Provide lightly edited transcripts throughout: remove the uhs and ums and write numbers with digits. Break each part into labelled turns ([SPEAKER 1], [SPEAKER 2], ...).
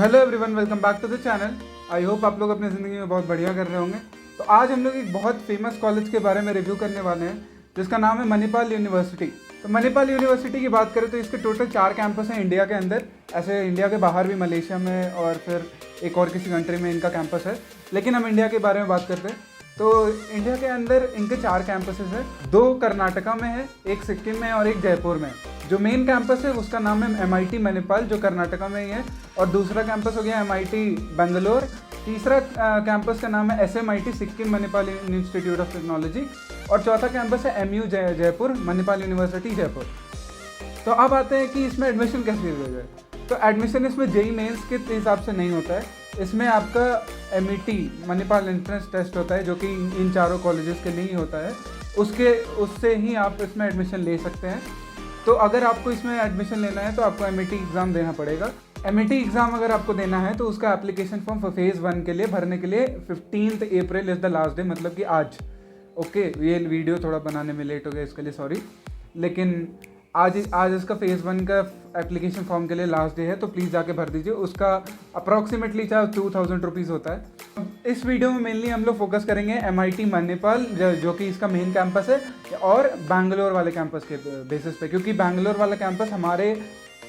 [SPEAKER 1] Hello everyone, welcome back to the channel. I hope आप लोग अपनी ज़िंदगी में बहुत बढ़िया कर रहे होंगे। तो आज हम लोग एक बहुत फेमस कॉलेज के बारे में रिव्यू करने वाले हैं जिसका नाम है मणिपाल यूनिवर्सिटी। तो मणिपाल यूनिवर्सिटी की बात करें तो इसके टोटल 4 कैंपस हैं इंडिया के अंदर। ऐसे इंडिया के बाहर भी मलेशिया में और फिर एक और किसी कंट्री में इनका कैंपस है, लेकिन हम इंडिया के बारे में बात करते हैं। तो इंडिया के अंदर इनके 4 कैंपसेस हैं, 2 कर्नाटका में है, एक सिक्किम में और एक जयपुर में। जो मेन कैंपस है उसका नाम है MIT मणिपाल जो कर्नाटका में ही है, और दूसरा कैंपस हो गया MIT बेंगलोर। तीसरा कैंपस का नाम है SMIT Sikkim Manipal institute of technology, और चौथा कैंपस है MU जयपुर मणिपाल यूनिवर्सिटी जयपुर। तो अब आते हैं कि इसमें एडमिशन कैसे दिया जाए। तो एडमिशन इसमें JEE मेंस के हिसाब से नहीं होता है, इसमें आपका MET मणिपाल एंट्रेंस टेस्ट होता है जो कि इन चारों कॉलेजेस के लिए ही होता है। उससे ही आप इसमें एडमिशन ले सकते हैं। तो अगर आपको इसमें एडमिशन लेना है तो आपको MET एग्ज़ाम देना पड़ेगा। MET एग्ज़ाम अगर आपको देना है तो उसका एप्लीकेशन फॉर्म फेज़ 1 के लिए भरने के लिए 15 April is the last day, मतलब कि आज। ओके, ये वीडियो थोड़ा बनाने में लेट हो गया, इसके लिए सॉरी, लेकिन आज इसका फेज़ 1 का एप्लीकेशन फॉर्म के लिए लास्ट डे है, तो प्लीज़ जाके भर दीजिए। उसका अप्रॉक्सीमेटली चाहे 2000 रुपीज़ होता है। इस वीडियो में मेनली हम लोग फोकस करेंगे MIT मणिपाल जो कि इसका मेन कैंपस है, और बैंगलोर वाले कैंपस के बेसिस पे, क्योंकि बैंगलोर वाला कैंपस हमारे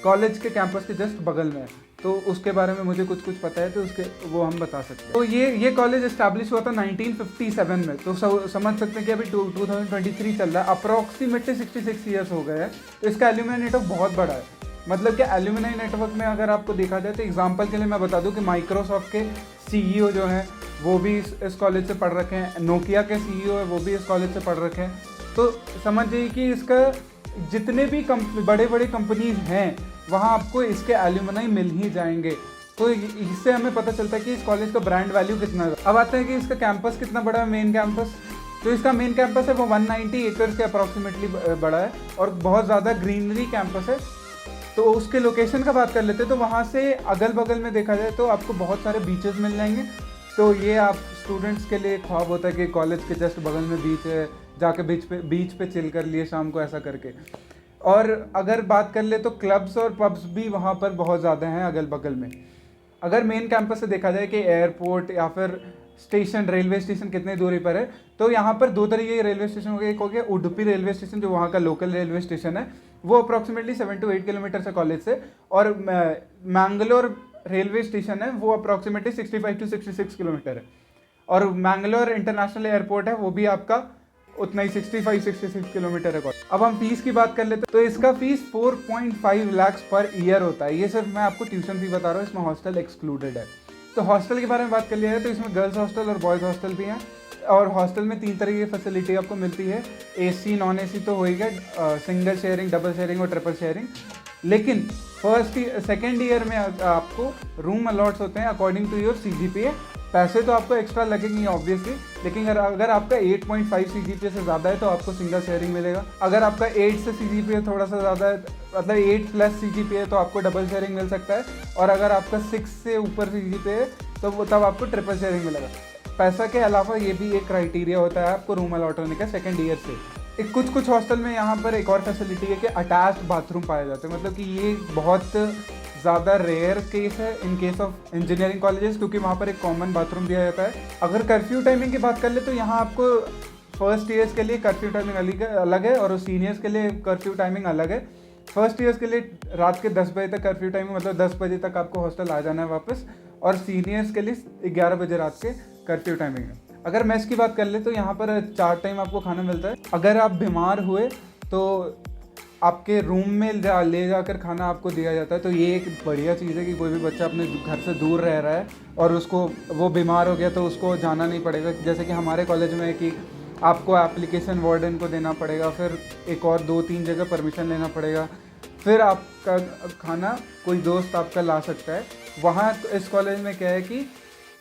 [SPEAKER 1] कॉलेज के कैंपस के जस्ट बगल में है, तो उसके बारे में मुझे कुछ पता है, तो वो हम बता सकते हैं। तो ये कॉलेज इस्टेब्लिश हुआ था 1957 में, तो समझ सकते हैं कि अभी 2023 चल रहा है, अप्रॉक्सीमेटली 66 ईयर्स हो गए हैं। तो इसका एल्यूमिनाई नेटवर्क बहुत बड़ा है, मतलब कि एल्यूमिनाई नेटवर्क में अगर आपको देखा जाए तो एग्जांपल के लिए मैं बता दूं कि माइक्रोसॉफ्ट के CEO जो हैं वो भी इस कॉलेज से पढ़ रखे हैं, नोकिया के CEO है वो भी इस कॉलेज से पढ़ रखे हैं। तो समझिए कि इसका जितने भी बड़े बड़े कंपनीज हैं वहाँ आपको इसके एल्यूमिनाई मिल ही जाएंगे। तो इससे हमें पता चलता है कि इस कॉलेज का ब्रांड वैल्यू कितना है। अब आते हैं कि इसका कैंपस कितना बड़ा है, मेन कैंपस। तो इसका मेन कैंपस है वो 190 एकड़ के अप्रॉक्सीमेटली बड़ा है, और बहुत ज़्यादा ग्रीनरी कैंपस है। तो उसके लोकेशन का बात कर लेते हैं, तो वहाँ से अगल बगल में देखा जाए तो आपको बहुत सारे बीचेस मिल जाएंगे। तो ये आप स्टूडेंट्स के लिए ख्वाब होता है कि कॉलेज के जस्ट बगल में बीच है, जाके बीच पे चिल कर लिए शाम को, ऐसा करके। और अगर बात कर ले तो क्लब्स और पब्स भी वहाँ पर बहुत ज़्यादा हैं अगल बगल में। अगर मेन कैंपस से देखा जाए कि एयरपोर्ट या फिर स्टेशन, रेलवे स्टेशन कितने दूरी पर है, तो यहाँ पर 2 तरीके के रेलवे स्टेशन हो गए। एक हो गया उडुपी रेलवे स्टेशन जो वहाँ का लोकल रेलवे स्टेशन है, वो अप्रॉक्सीमेटली 7 to 8 किलोमीटर से कॉलेज से, और मैंगलोर रेलवे स्टेशन है वो अप्रॉक्सीमेटली 65 to 66 किलोमीटर है, और मैंगलोर इंटरनेशनल एयरपोर्ट है वो भी आपका उतना ही 65-66 किलोमीटर है। अब हम फीस की बात कर लेते हैं, तो इसका फीस 4.5 लाख पर ईयर होता है। ये सिर्फ मैं आपको ट्यूशन फी बता रहा हूँ, इसमें हॉस्टल एक्सक्लूडेड है। तो हॉस्टल के बारे में बात कर लिया है तो इसमें गर्ल्स हॉस्टल और बॉयज़ हॉस्टल भी हैं, और हॉस्टल में 3 तरह की फैसिलिटी आपको मिलती है। AC नॉन AC तो हो ही गया, सिंगल शेयरिंग, डबल शेयरिंग और ट्रिपल शेयरिंग। लेकिन सेकेंड ईयर में आपको रूम अलॉट्स होते हैं अकॉर्डिंग टू योर CGPA। पैसे तो आपको एक्स्ट्रा लगेंगे ऑब्वियसली, लेकिन अगर आपका 8.5 CGPA से ज़्यादा है तो आपको सिंगल शेयरिंग मिलेगा। अगर आपका 8 से CGPA थोड़ा सा ज़्यादा है, मतलब 8+ CGPA है, तो आपको डबल शेयरिंग मिल सकता है। और अगर आपका 6 से ऊपर CGPA है तो वो तब आपको ट्रिपल शेयरिंग मिलेगा। पैसा के अलावा ये भी एक क्राइटेरिया होता है आपको रूम अलॉट होने का सेकेंड ईयर से। कुछ हॉस्टल में यहाँ पर एक और फैसिलिटी है कि अटैच्ड बाथरूम पाए जाते हैं, मतलब कि ये बहुत ज़्यादा रेयर केस है in case of engineering colleges, क्योंकि वहाँ पर एक कॉमन बाथरूम दिया जाता है। अगर कर्फ्यू टाइमिंग की बात कर ले तो यहाँ आपको फर्स्ट ईयर्स के लिए कर्फ्यू टाइमिंग अलग है, और सीनियर्स के लिए कर्फ्यू टाइमिंग अलग है। फर्स्ट ईयर्स के लिए रात के 10 बजे तक कर्फ्यू टाइमिंग, मतलब 10 बजे तक आपको हॉस्टल आ जाना है वापस, और सीनियर्स के लिए 11 बजे रात के कर्फ्यू टाइमिंग है। अगर मेस की बात कर ले तो यहाँ पर 4 टाइम आपको खाना मिलता है। अगर आप बीमार हुए तो आपके रूम में ले जाकर खाना आपको दिया जाता है। तो ये एक बढ़िया चीज़ है कि कोई भी बच्चा अपने घर से दूर रह रहा है और वो बीमार हो गया तो उसको जाना नहीं पड़ेगा। जैसे कि हमारे कॉलेज में है कि आपको एप्लीकेशन वार्डन को देना पड़ेगा, फिर एक और 2-3 जगह परमिशन लेना पड़ेगा, फिर आपका खाना कोई दोस्त आपका ला सकता है। वहाँ इस कॉलेज में क्या है कि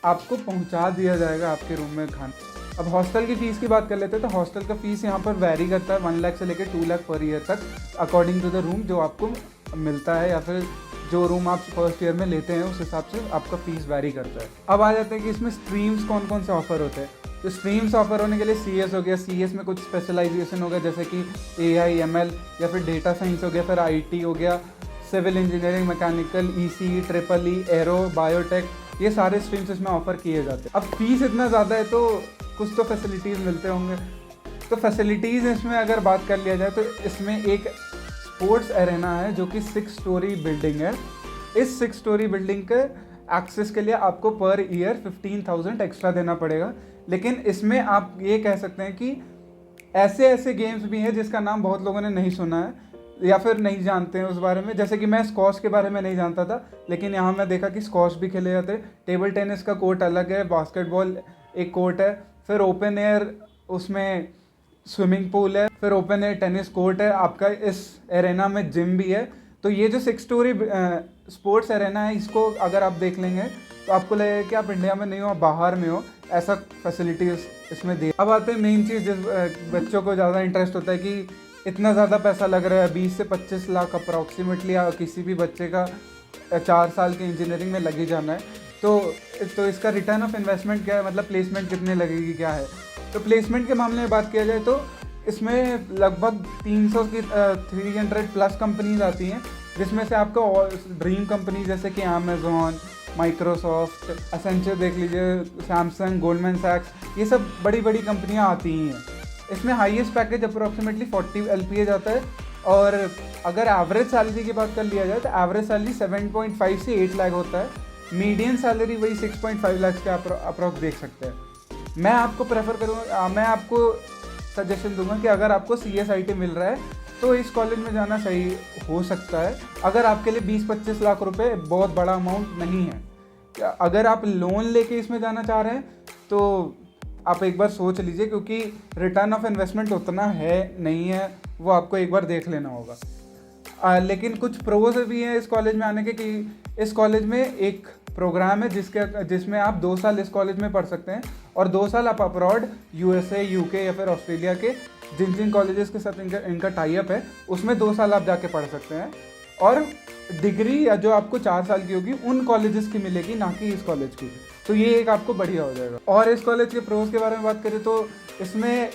[SPEAKER 1] आपको पहुँचा दिया जाएगा आपके रूम में खाना। अब हॉस्टल की फ़ीस की बात कर लेते हैं, तो हॉस्टल का फ़ीस यहाँ पर वैरी करता है 1 लाख से लेकर 2 लाख पर ईयर तक, अकॉर्डिंग टू द रूम जो आपको मिलता है, या फिर जो रूम आप फर्स्ट ईयर में लेते हैं उस हिसाब से आपका फ़ीस वैरी करता है। अब आ जाते हैं कि इसमें स्ट्रीम्स कौन कौन से ऑफ़र होते हैं। तो स्ट्रीम्स ऑफ़र होने के लिए CS हो गया, CS में कुछ स्पेशलाइजेशन हो गया जैसे कि AI ML या फिर डेटा साइंस हो गया, फिर IT हो गया, civil engineering, mechanical, EC, triple E, aero, biotech, ये सारे स्ट्रीम्स इसमें ऑफर किए जाते हैं। अब फीस इतना ज़्यादा है तो कुछ तो फैसिलिटीज़ मिलते होंगे। तो फैसिलिटीज़ इसमें अगर बात कर लिया जाए तो इसमें एक स्पोर्ट्स एरेना है जो कि 6 स्टोरी बिल्डिंग है। इस 6 स्टोरी बिल्डिंग के एक्सेस के लिए आपको पर ईयर 15,000 एक्स्ट्रा देना पड़ेगा। लेकिन इसमें आप ये कह सकते हैं कि ऐसे ऐसे गेम्स भी हैं जिसका नाम बहुत लोगों ने नहीं सुना है या फिर नहीं जानते हैं उस बारे में। जैसे कि मैं स्क्वॉश के बारे में नहीं जानता था, लेकिन यहाँ मैं देखा कि स्क्वॉश भी खेले जाते हैं। टेबल टेनिस का कोर्ट अलग है, बास्केटबॉल एक कोर्ट है, फिर ओपन एयर उसमें स्विमिंग पूल है, फिर ओपन एयर टेनिस कोर्ट है। आपका इस एरेना में जिम भी है। तो ये जो 6 स्टोरी स्पोर्ट्स एरेना है, इसको अगर आप देख लेंगे तो आपको लगेगा कि आप इंडिया में नहीं हो, आप बाहर में हो, ऐसा फैसिलिटीज़ इसमें दी। अब आते हैं मेन चीज़ जिस बच्चों को ज़्यादा इंटरेस्ट होता है कि इतना ज़्यादा पैसा लग रहा है, 20 से 25 लाख अप्रॉक्सीमेटली किसी भी बच्चे का 4 साल की इंजीनियरिंग में लगी जाना है। तो इसका रिटर्न ऑफ इन्वेस्टमेंट क्या है, मतलब प्लेसमेंट कितने लगेगी, क्या है। तो प्लेसमेंट के मामले में बात किया जाए तो इसमें लगभग 300 की 300 प्लस कंपनीज आती हैं, जिसमें से आपको ड्रीम कंपनी जैसे कि अमेज़ॉन, माइक्रोसॉफ्ट, एसेंचर देख लीजिए, सैमसंग, गोल्डमैन सैक्स, ये सब बड़ी बड़ी कंपनियां आती ही हैं। इसमें हाईएस्ट पैकेज अप्रॉक्सीमेटली 40 LPA जाता है। और अगर एवरेज सैलरी की बात कर लिया जाए तो एवरेज सैलरी 7.5 से 8 लाख होता है। मीडियन सैलरी वही 6.5 लाख के अप्रॉक्स देख सकते हैं। मैं आपको प्रेफर करूँगा, मैं आपको सजेशन दूंगा कि अगर आपको CSIT मिल रहा है तो इस कॉलेज में जाना सही हो सकता है। अगर आपके लिए 20-25 लाख रुपए बहुत बड़ा अमाउंट नहीं है। अगर आप लोन लेके इसमें जाना चाह रहे हैं तो आप एक बार सोच लीजिए, क्योंकि रिटर्न ऑफ इन्वेस्टमेंट उतना है नहीं है, वो आपको एक बार देख लेना होगा। लेकिन कुछ प्रोज भी हैं इस कॉलेज में आने के कि इस कॉलेज में एक प्रोग्राम है जिसमें आप 2 साल इस कॉलेज में पढ़ सकते हैं और 2 साल आप अब्रॉड USA, UK या फिर ऑस्ट्रेलिया के जिन कॉलेजेस के साथ इनका टाई अप है उसमें 2 साल आप जाके पढ़ सकते हैं। और डिग्री या जो आपको 4 साल की होगी उन कॉलेजेस की मिलेगी, ना कि इस कॉलेज की। तो ये एक आपको बढ़िया हो जाएगा। और इस कॉलेज के प्रोज के बारे में बात करें तो इसमें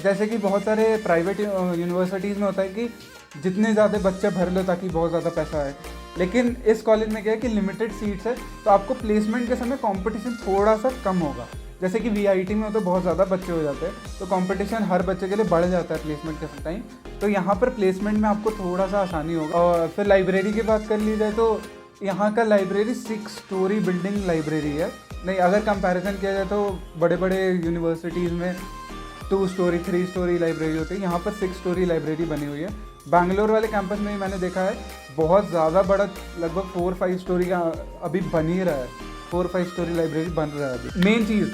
[SPEAKER 1] जैसे कि बहुत सारे प्राइवेट यूनिवर्सिटीज़ में होता है कि जितने ज़्यादा बच्चे भर लो ताकि बहुत ज़्यादा पैसा आए, लेकिन इस कॉलेज में क्या है कि लिमिटेड सीट्स है, तो आपको प्लेसमेंट के समय कंपटीशन थोड़ा सा कम होगा। जैसे कि VIT में तो बहुत ज़्यादा बच्चे हो जाते हैं, तो कंपटीशन हर बच्चे के लिए बढ़ जाता है प्लेसमेंट के टाइम। तो यहाँ पर प्लेसमेंट में आपको थोड़ा सा आसानी होगा। और फिर लाइब्रेरी की बात कर ली जाए तो यहाँ का लाइब्रेरी 6 स्टोरी बिल्डिंग लाइब्रेरी है। नहीं, अगर कंपैरिजन किया जाए तो बड़े बड़े यूनिवर्सिटीज़ में 2 स्टोरी 3 स्टोरी लाइब्रेरी होती है, यहाँ पर 6 स्टोरी लाइब्रेरी बनी हुई है। बैंगलोर वाले कैंपस में ही मैंने देखा है बहुत ज़्यादा बड़ा, लगभग 4-5 स्टोरी का अभी बन ही रहा है, 4-5 स्टोरी लाइब्रेरी बन रहा है अभी। मेन चीज़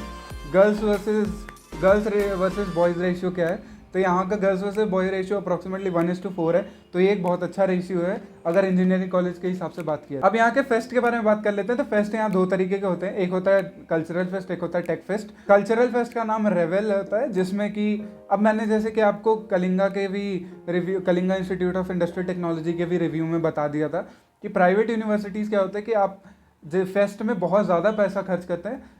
[SPEAKER 1] गर्ल्स वर्सेस बॉयज़ रेशियो क्या है, तो यहाँ का girls versus boy ratio approximately 1:4 है। तो ये एक बहुत अच्छा रेशियो है अगर इंजीनियरिंग कॉलेज के हिसाब से बात किया। अब यहाँ के फेस्ट के बारे में बात कर लेते हैं। तो फेस्ट यहाँ 2 तरीके के होते हैं, एक होता है कल्चरल फेस्ट, एक होता है टेक फेस्ट। कल्चरल फेस्ट का नाम रेवेल होता है, जिसमें कि अब मैंने जैसे कि आपको कलिंगा के भी review, Kalinga institute of industrial technology के भी रिव्यू में बता दिया था कि प्राइवेट यूनिवर्सिटीज़ क्या होता है कि आप जो फेस्ट में बहुत ज़्यादा पैसा खर्च करते हैं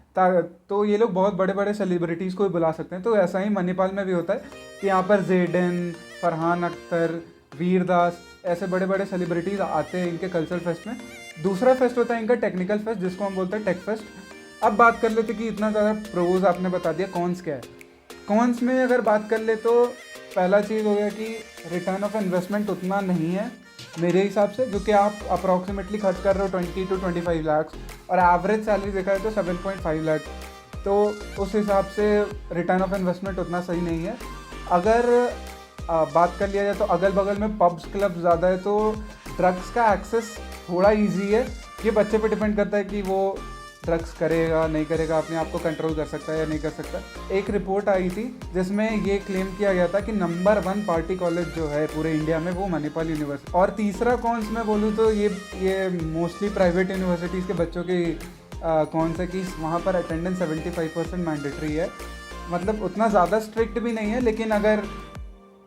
[SPEAKER 1] तो ये लोग बहुत बड़े बड़े सेलिब्रिटीज़ को भी बुला सकते हैं। तो ऐसा ही मणिपाल में भी होता है कि यहाँ पर ज़ेडन, फरहान अख्तर, वीरदास, ऐसे बड़े बड़े सेलिब्रिटीज़ आते हैं इनके कल्चरल फेस्ट में। दूसरा फेस्ट होता है इनका टेक्निकल फेस्ट, जिसको हम बोलते हैं टेक फेस्ट। अब बात कर लेते कि इतना ज़्यादा प्रोज आपने बता दिया, कॉन्स क्या है। कॉन्स में अगर बात कर ले तो पहला चीज़ हो गया कि रिटर्न ऑफ इन्वेस्टमेंट उतना नहीं है मेरे हिसाब से, जो कि आप अप्रॉक्सीमेटली खर्च कर रहे हो 20 to 25 लाख और एवरेज सैलरी देखा है तो 7.5 लाख। तो उस हिसाब से रिटर्न ऑफ इन्वेस्टमेंट उतना सही नहीं है। अगर बात कर लिया जाए तो अगल बगल में पब्स क्लब ज़्यादा है, तो ड्रग्स का एक्सेस थोड़ा ईजी है। ये बच्चे पे डिपेंड करता है कि वो ड्रग्स करेगा नहीं करेगा, अपने आप को कंट्रोल कर सकता है या नहीं कर सकता। एक रिपोर्ट आई थी जिसमें ये क्लेम किया गया था कि नंबर 1 पार्टी कॉलेज जो है पूरे इंडिया में वो मणिपाल यूनिवर्सिटी। और तीसरा कॉन्स में बोलूँ तो ये मोस्टली प्राइवेट यूनिवर्सिटीज़ के बच्चों की कौन सा कि वहाँ पर अटेंडेंस 75% मैंडेटरी है। मतलब उतना ज़्यादा स्ट्रिक्ट भी नहीं है, लेकिन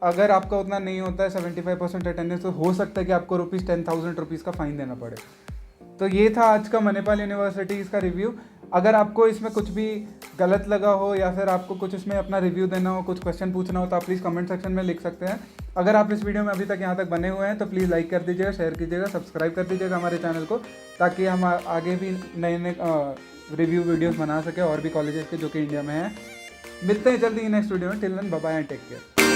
[SPEAKER 1] अगर आपका उतना नहीं होता है 75% अटेंडेंस, तो हो सकता है कि आपको ₹10,000 का फ़ाइन देना पड़े। तो ये था आज का मणिपाल यूनिवर्सिटीज़ का रिव्यू। अगर आपको इसमें कुछ भी गलत लगा हो या फिर आपको कुछ उसमें अपना रिव्यू देना हो, कुछ क्वेश्चन पूछना हो, तो आप प्लीज़ कमेंट सेक्शन में लिख सकते हैं। अगर आप इस वीडियो में अभी तक यहाँ तक बने हुए हैं तो प्लीज़ लाइक कर दीजिएगा, शेयर कीजिएगा, सब्सक्राइब कर दीजिएगा हमारे चैनल को, ताकि हम आगे भी नए नए रिव्यू वीडियोस बना सके और भी कॉलेजेस के जो कि इंडिया में हैं। मिलते हैं जल्दी नेक्स्ट वीडियो में। Till then bye bye and take care.